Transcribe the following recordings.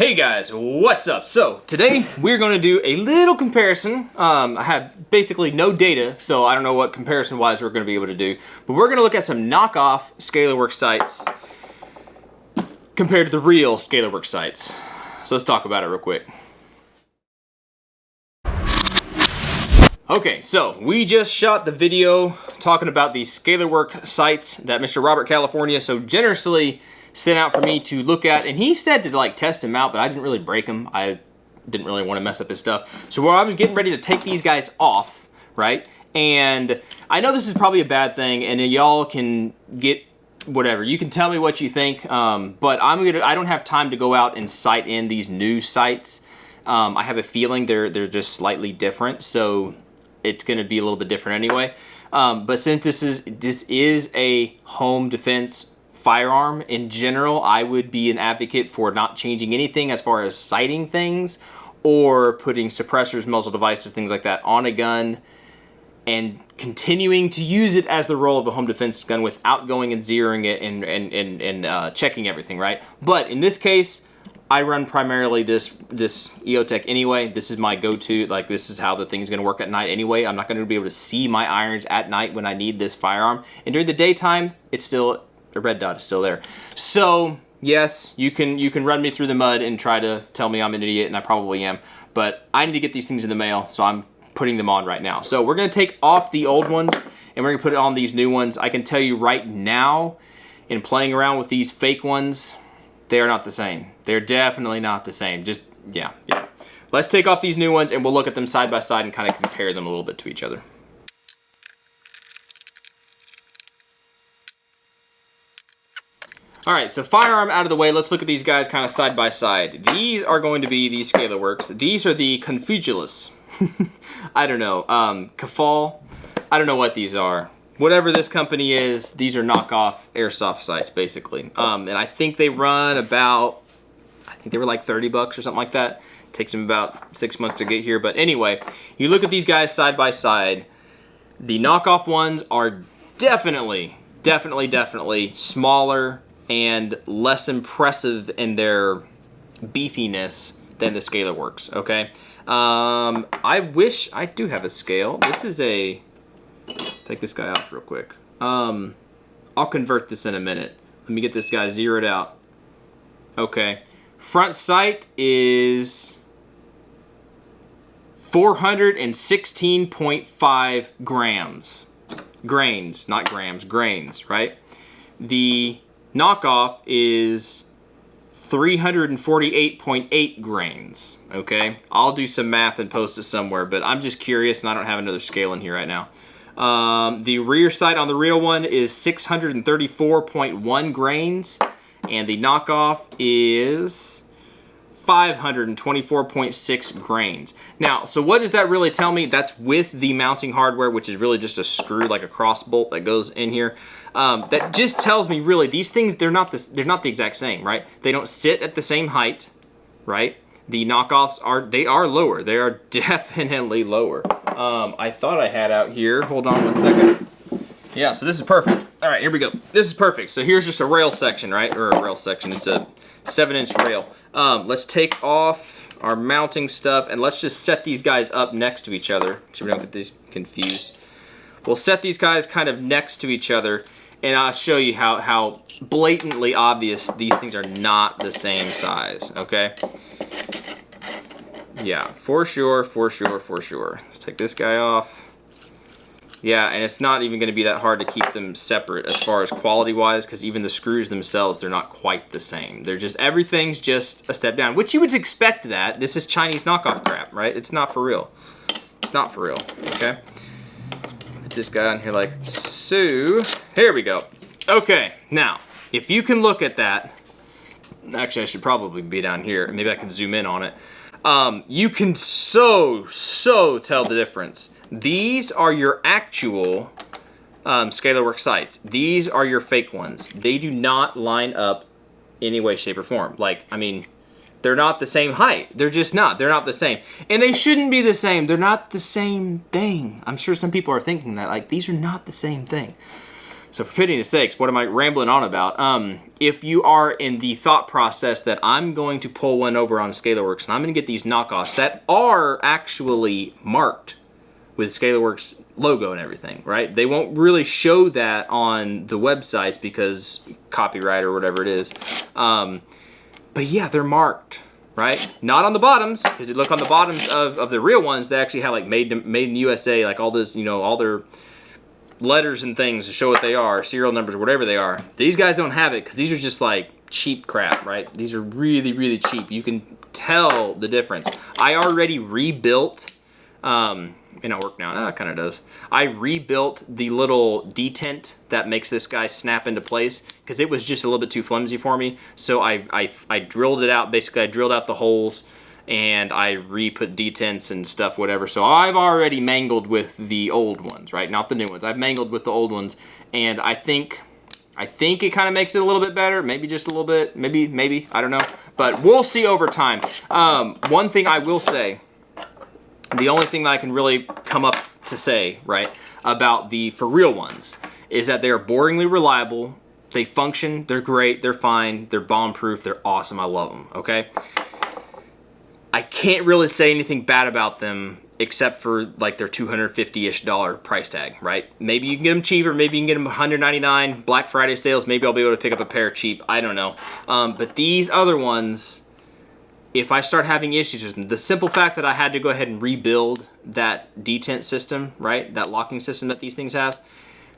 Hey guys, what's up? So today we're going to do a little comparison. I have basically no data, so I don't know what comparison wise we're going to be able to do, but we're going to look at some knockoff Scalarworks sites compared to the real Scalarworks sites. So let's talk about it real quick. Okay, so we just shot the video talking about the Scalarworks sites that Mr. Robert California so generously sent out for me to look at, and he said to like test him out, but I didn't really break him. I didn't really want to mess up his stuff. So I was getting ready to take these guys off, right? And I know this is probably a bad thing, and y'all can get whatever. You can tell me what you think, but I don't have time to go out and site in these new sites. I have a feeling they're just slightly different, so it's going to be a little bit different anyway. But since this is a home defense firearm in general, I would be an advocate for not changing anything as far as sighting things or putting suppressors, muzzle devices, things like that on a gun and continuing to use it as the role of a home defense gun without going and zeroing it and checking everything, right? But in this case, I run primarily this EOTech anyway. This is my go-to. Like, this is how the thing's gonna work at night anyway. I'm not gonna be able to see my irons at night when I need this firearm. And during the daytime, it's still, the red dot is still there. So yes, you can run me through the mud and try to tell me I'm an idiot, and I probably am, but I need to get these things in the mail, so I'm putting them on right now. So we're gonna take off the old ones and we're gonna put it on these new ones. I can tell you right now, in playing around with these fake ones, they are not the same. They're definitely not the same. Just, yeah. Let's take off these new ones and we'll look at them side by side and kind of compare them a little bit to each other. All right, so firearm out of the way. Let's look at these guys kind of side by side. These are going to be the Scalarworks. These are the Confugulus. I don't know. Kafal. I don't know what these are. Whatever this company is, these are knockoff airsoft sights, basically. And I think they run about, I think they were like 30 bucks or something like that. Takes them about 6 months to get here. But anyway, you look at these guys side by side. The knockoff ones are definitely smaller and less impressive in their beefiness than the Scalarworks, okay? I wish I do have a scale. This is a, let's take this guy off real quick. I'll convert this in a minute. Let me get this guy zeroed out. Okay, front sight is 416.5 grams. Grains, not grams, grains, right? The knockoff is 348.8 grains, okay? I'll do some math and post it somewhere, but I'm just curious and I don't have another scale in here right now. The rear sight on the real one is 634.1 grains, and the knockoff is 524.6 grains. Now, so what does that really tell me? That's with the mounting hardware, which is really just a screw, like a cross bolt that goes in here. That just tells me really these things, they're not the exact same, right? They don't sit at the same height, right? The knockoffs are lower. They are definitely lower. I thought I had out here. Hold on one second. Yeah, so this is perfect. All right, here we go. This is perfect. So here's just a rail section, right? Or a rail section. It's a 7-inch rail. Let's take off our mounting stuff and let's just set these guys up next to each other so we don't get these confused. We'll set these guys kind of next to each other and I'll show you how blatantly obvious these things are not the same size, okay? Yeah, for sure. Let's take this guy off. Yeah, and it's not even going to be that hard to keep them separate as far as quality-wise, because even the screws themselves, they're not quite the same. They're just, everything's just a step down, which you would expect that. This is Chinese knockoff crap, right? It's not for real. It's not for real, okay? Put this guy on here like so. Here we go. Okay, now, if you can look at that, actually I should probably be down here. Maybe I can zoom in on it. You can so tell the difference. These are your actual Scalarworks sights. These are your fake ones. They do not line up any way, shape, or form. Like, I mean, they're not the same height. They're just not. They're not the same. And they shouldn't be the same. They're not the same thing. I'm sure some people are thinking that. Like, these are not the same thing. So for pity's sakes, what am I rambling on about? If you are in the thought process that I'm going to pull one over on Scalarworks and I'm going to get these knockoffs that are actually marked with Scalarworks logo and everything, right? They won't really show that on the websites because copyright or whatever it is. But yeah, they're marked, right? Not on the bottoms, because you look on the bottoms of the real ones, they actually have like made in the USA, like all this, you know, all their letters and things to show what they are, serial numbers, whatever they are. These guys don't have it because these are just like cheap crap, right? These are really, really cheap. You can tell the difference. I already rebuilt, may not work now. No, it kind of does. I rebuilt the little detent that makes this guy snap into place because it was just a little bit too flimsy for me. So I drilled it out. Basically, I drilled out the holes and I re-put detents and stuff, whatever. So I've already mangled with the old ones, right? Not the new ones. I've mangled with the old ones, and I think it kind of makes it a little bit better. Maybe just a little bit. Maybe. I don't know. But we'll see over time. One thing I will say, the only thing that I can really come up to say, right, about the for real ones is that they are boringly reliable. They function. They're great. They're fine. They're bomb-proof. They're awesome. I love them, okay? I can't really say anything bad about them except for like their $250-ish price tag, right? Maybe you can get them cheaper. Maybe you can get them $199. Black Friday sales. Maybe I'll be able to pick up a pair cheap. I don't know. But these other ones, if I start having issues with them, the simple fact that I had to go ahead and rebuild that detent system, right? That locking system that these things have,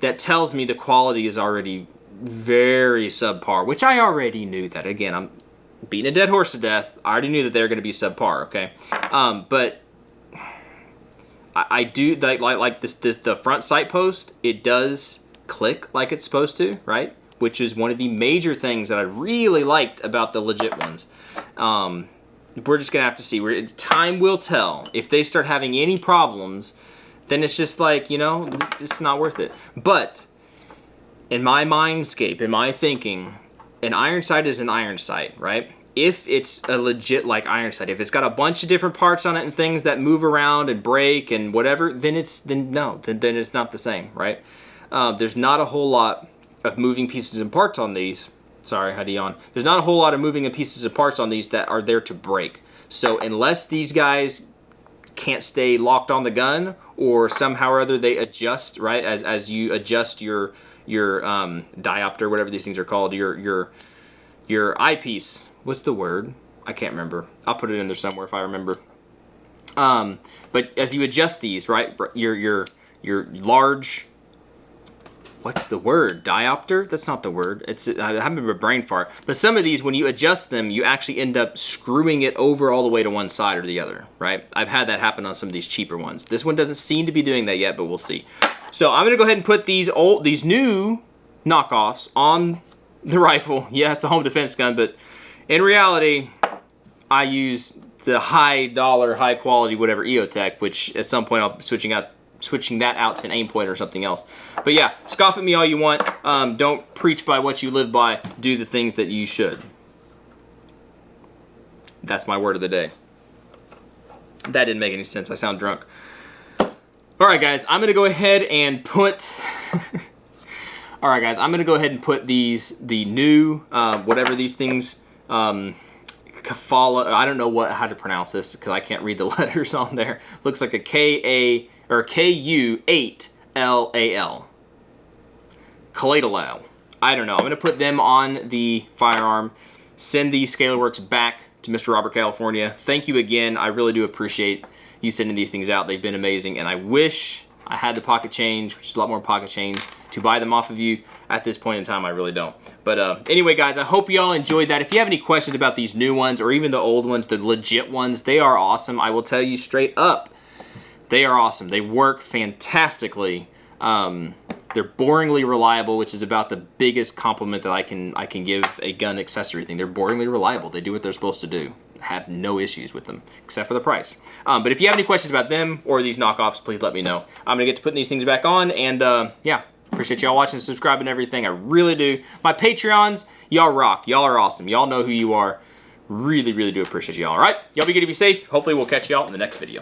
that tells me the quality is already very subpar, which I already knew that. Again, I'm beating a dead horse to death. I already knew that they were going to be subpar, okay? But I do like this the front sight post. It does click like it's supposed to, right? Which is one of the major things that I really liked about the legit ones. We're just gonna have to see. Time will tell. If they start having any problems, then it's just like, you know, it's not worth it. But in my mindscape, in my thinking, an iron sight is an iron sight, right? If it's a legit like iron sight, if it's got a bunch of different parts on it and things that move around and break and whatever, then it's not the same, right? There's not a whole lot of moving pieces and parts on these. Sorry, I had to yawn. There's not a whole lot of moving pieces and parts on these that are there to break. So unless these guys can't stay locked on the gun or somehow or other they adjust, right? As you adjust your diopter, whatever these things are called, your eyepiece. What's the word? I can't remember. I'll put it in there somewhere if I remember. But as you adjust these, right, your large, what's the word? Diopter? That's not the word. I haven't a brain fart. But some of these, when you adjust them, you actually end up screwing it over all the way to one side or the other, right? I've had that happen on some of these cheaper ones. This one doesn't seem to be doing that yet, but we'll see. So I'm gonna go ahead and put these new knockoffs on the rifle. Yeah, it's a home defense gun, but in reality, I use the high dollar, high quality, whatever EOTech, which at some point I'll be switching that out to an aim point or something else. But yeah, scoff at me all you want. Don't preach by what you live by. Do the things that you should. That's my word of the day. That didn't make any sense. I sound drunk. All right, guys, I'm gonna go ahead and put. All right, guys, I'm gonna go ahead and put the new whatever these things. Kafala. I don't know how to pronounce this because I can't read the letters on there. Looks like a KU8LAL. Kaladalal. I don't know. I'm gonna put them on the firearm. Send the Scalarworks back to Mr. Robert California. Thank you again. I really do appreciate you sending these things out. They've been amazing, and I wish I had the pocket change, which is a lot more pocket change, to buy them off of you. At this point in time, I really don't. But anyway, guys, I hope you all enjoyed that. If you have any questions about these new ones or even the old ones, the legit ones, they are awesome. I will tell you straight up, they are awesome. They work fantastically. They're boringly reliable, which is about the biggest compliment that I can give a gun accessory thing. They're boringly reliable. They do what they're supposed to do. Have no issues with them, except for the price. But if you have any questions about them or these knockoffs, please let me know. I'm gonna get to putting these things back on, and yeah, appreciate y'all watching, subscribing, and everything. I really do. My Patreons, y'all rock. Y'all are awesome. Y'all know who you are. Really, really do appreciate y'all. All right, y'all be good to be safe. Hopefully, we'll catch y'all in the next video.